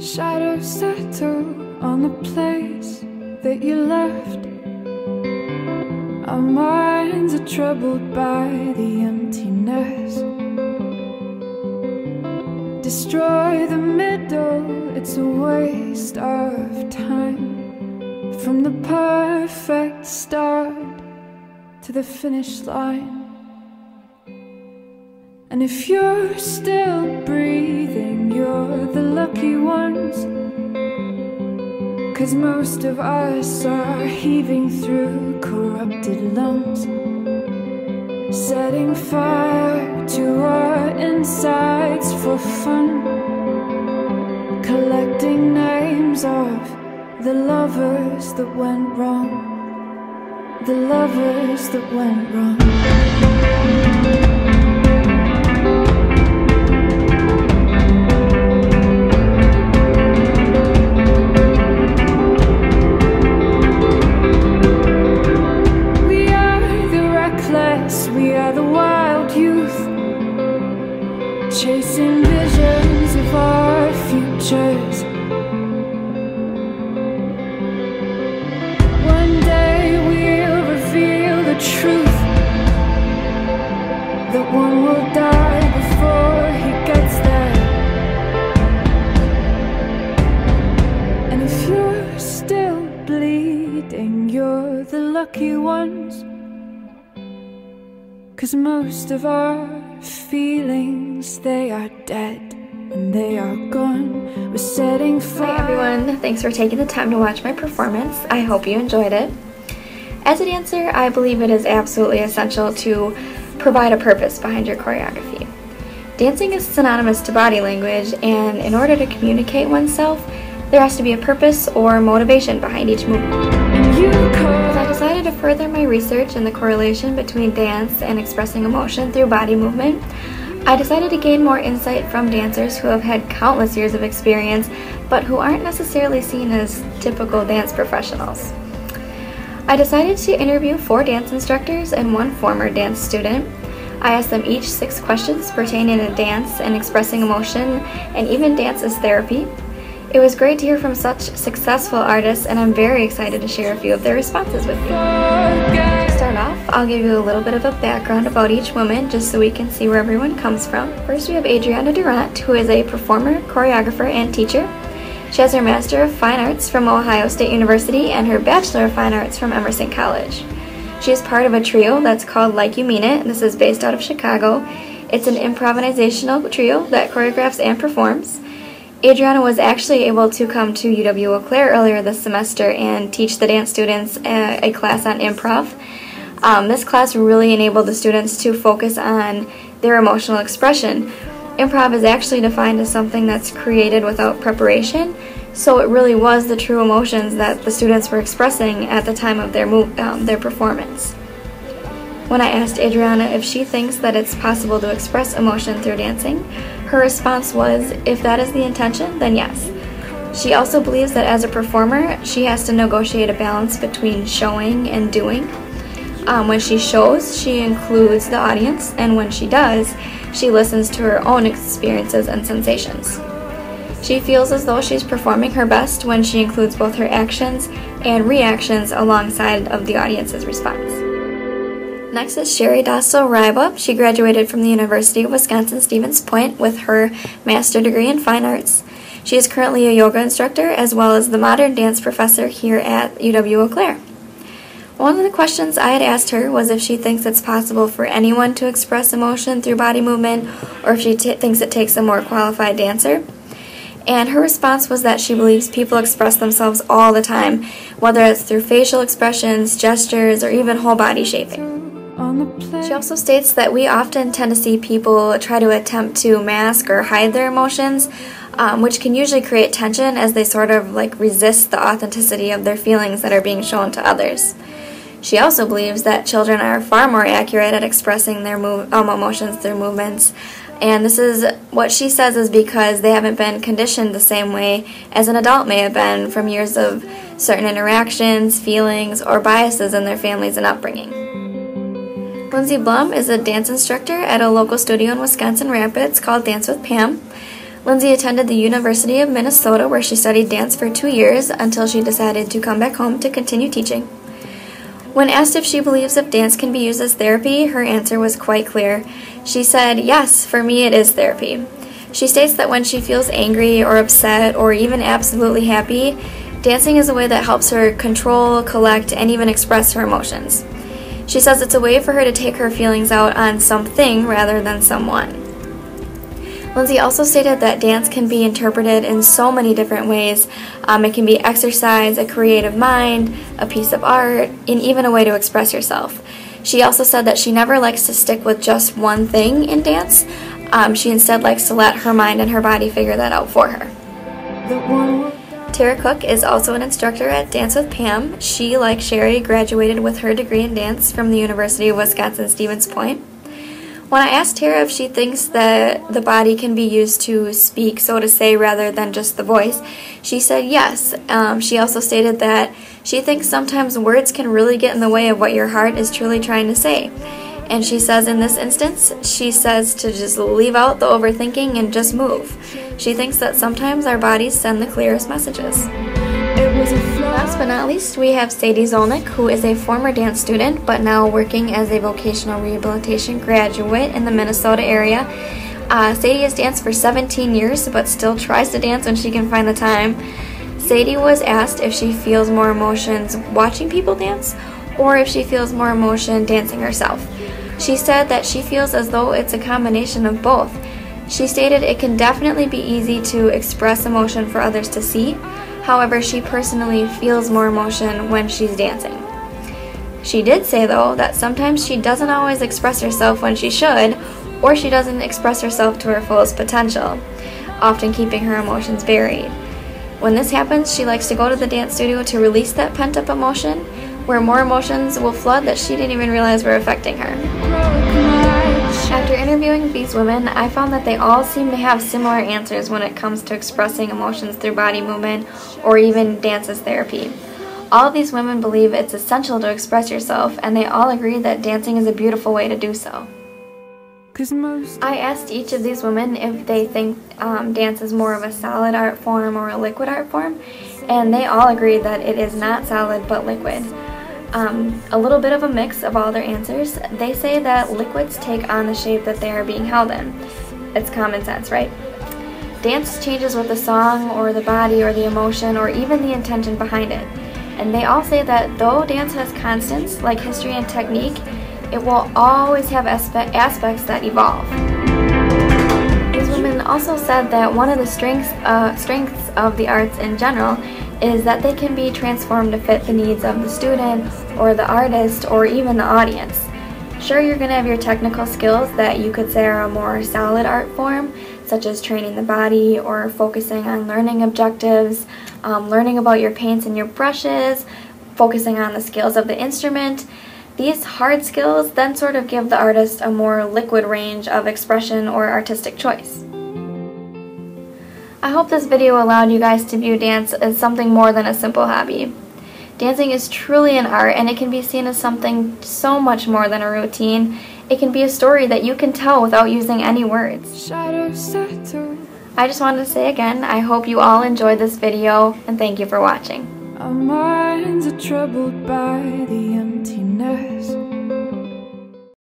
Shadows settle on the place that you left. Our minds are troubled by the emptiness. Destroy the middle, it's a waste of time. From the perfect start to the finish line. And if you're still breathing, you're the lucky ones. 'Cause most of us are heaving through corrupted lungs, setting fire to our insides for fun, collecting names of the lovers that went wrong, the lovers that went wrong. We are the wild youth, chasing visions of our futures. One day we'll reveal the truth, that one will die before he gets there. And if you're still bleeding, you're the lucky ones. 'Cause most of our feelings, they are dead and they are gone. We're setting fire. Hi everyone, thanks for taking the time to watch my performance. I hope you enjoyed it. As a dancer, I believe it is absolutely essential to provide a purpose behind your choreography. Dancing is synonymous to body language, and in order to communicate oneself, there has to be a purpose or motivation behind each movement. As I decided to further my research in the correlation between dance and expressing emotion through body movement, I decided to gain more insight from dancers who have had countless years of experience, but who aren't necessarily seen as typical dance professionals. I decided to interview 4 dance instructors and 1 former dance student. I asked them each 6 questions pertaining to dance and expressing emotion, and even dance as therapy. It was great to hear from such successful artists, and I'm very excited to share a few of their responses with you. To start off, I'll give you a little bit of a background about each woman, just so we can see where everyone comes from. First, we have Adriana Durant, who is a performer, choreographer, and teacher. She has her Master of Fine Arts from Ohio State University and her Bachelor of Fine Arts from Emerson College. She is part of a trio that's called Like You Mean It. This is based out of Chicago. It's an improvisational trio that choreographs and performs. Adriana was actually able to come to UW-Eau Claire earlier this semester and teach the dance students a class on improv. This class really enabled the students to focus on their emotional expression. Improv is actually defined as something that's created without preparation, so it really was the true emotions that the students were expressing at the time of their performance. When I asked Adriana if she thinks that it's possible to express emotion through dancing, her response was, if that is the intention, then yes. She also believes that as a performer, she has to negotiate a balance between showing and doing. When she shows, she includes the audience, and when she does, she listens to her own experiences and sensations. She feels as though she's performing her best when she includes both her actions and reactions alongside of the audience's response. Next is Sherry Dasso-Ryba. She graduated from the University of Wisconsin-Stevens Point with her master's degree in fine arts. She is currently a yoga instructor as well as the modern dance professor here at UW-Eau Claire. One of the questions I had asked her was if she thinks it's possible for anyone to express emotion through body movement, or if she thinks it takes a more qualified dancer. And her response was that she believes people express themselves all the time, whether it's through facial expressions, gestures, or even whole body shaping. She also states that we often tend to see people try to attempt to mask or hide their emotions, which can usually create tension as they sort of resist the authenticity of their feelings that are being shown to others. She also believes that children are far more accurate at expressing their emotions through movements, and this is what she says is because they haven't been conditioned the same way as an adult may have been from years of certain interactions, feelings, or biases in their families and upbringing. Lindsay Blum is a dance instructor at a local studio in Wisconsin Rapids called Dance with Pam. Lindsay attended the University of Minnesota, where she studied dance for 2 years until she decided to come back home to continue teaching. When asked if she believes if dance can be used as therapy, her answer was quite clear. She said, "Yes, for me it is therapy." She states that when she feels angry or upset or even absolutely happy, dancing is a way that helps her control, collect, and even express her emotions. She says it's a way for her to take her feelings out on something rather than someone. Lindsay also stated that dance can be interpreted in so many different ways. It can be exercise, a creative mind, a piece of art, and even a way to express yourself. She also said that she never likes to stick with just one thing in dance. She instead likes to let her mind and her body figure that out for her. Tara Cook is also an instructor at Dance with Pam. She, like Sherry, graduated with her degree in dance from the University of Wisconsin-Stevens Point. When I asked Tara if she thinks that the body can be used to speak, so to say, rather than just the voice, she said yes. She also stated that she thinks sometimes words can really get in the way of what your heart is truly trying to say. And she says in this instance, she says to just leave out the overthinking and just move. She thinks that sometimes our bodies send the clearest messages. Last but not least, we have Sadie Zolnick, who is a former dance student but now working as a vocational rehabilitation graduate in the Minnesota area. Sadie has danced for 17 years but still tries to dance when she can find the time. Sadie was asked if she feels more emotions watching people dance or if she feels more emotion dancing herself. She said that she feels as though it's a combination of both. She stated it can definitely be easy to express emotion for others to see. However, she personally feels more emotion when she's dancing. She did say, though, that sometimes she doesn't always express herself when she should, or she doesn't express herself to her fullest potential, often keeping her emotions buried. When this happens, she likes to go to the dance studio to release that pent-up emotion, where more emotions will flood that she didn't even realize were affecting her. After interviewing these women, I found that they all seem to have similar answers when it comes to expressing emotions through body movement or even dance as therapy. All of these women believe it's essential to express yourself, and they all agree that dancing is a beautiful way to do so. I asked each of these women if they think dance is more of a solid art form or a liquid art form, and they all agreed that it is not solid but liquid. A little bit of a mix of all their answers. They say that liquids take on the shape that they are being held in. It's common sense, right? Dance changes with the song or the body or the emotion or even the intention behind it. And they all say that though dance has constants like history and technique, it will always have aspects that evolve. These women also said that one of the strengths of the arts in general is that they can be transformed to fit the needs of the student or the artist or even the audience. Sure, you're going to have your technical skills that you could say are a more solid art form, such as training the body or focusing on learning objectives, learning about your paints and your brushes, focusing on the skills of the instrument. These hard skills then sort of give the artist a more liquid range of expression or artistic choice. I hope this video allowed you guys to view dance as something more than a simple hobby. Dancing is truly an art, and it can be seen as something so much more than a routine. It can be a story that you can tell without using any words. I just wanted to say again, I hope you all enjoyed this video, and thank you for watching. Our minds are troubled by the emptiness.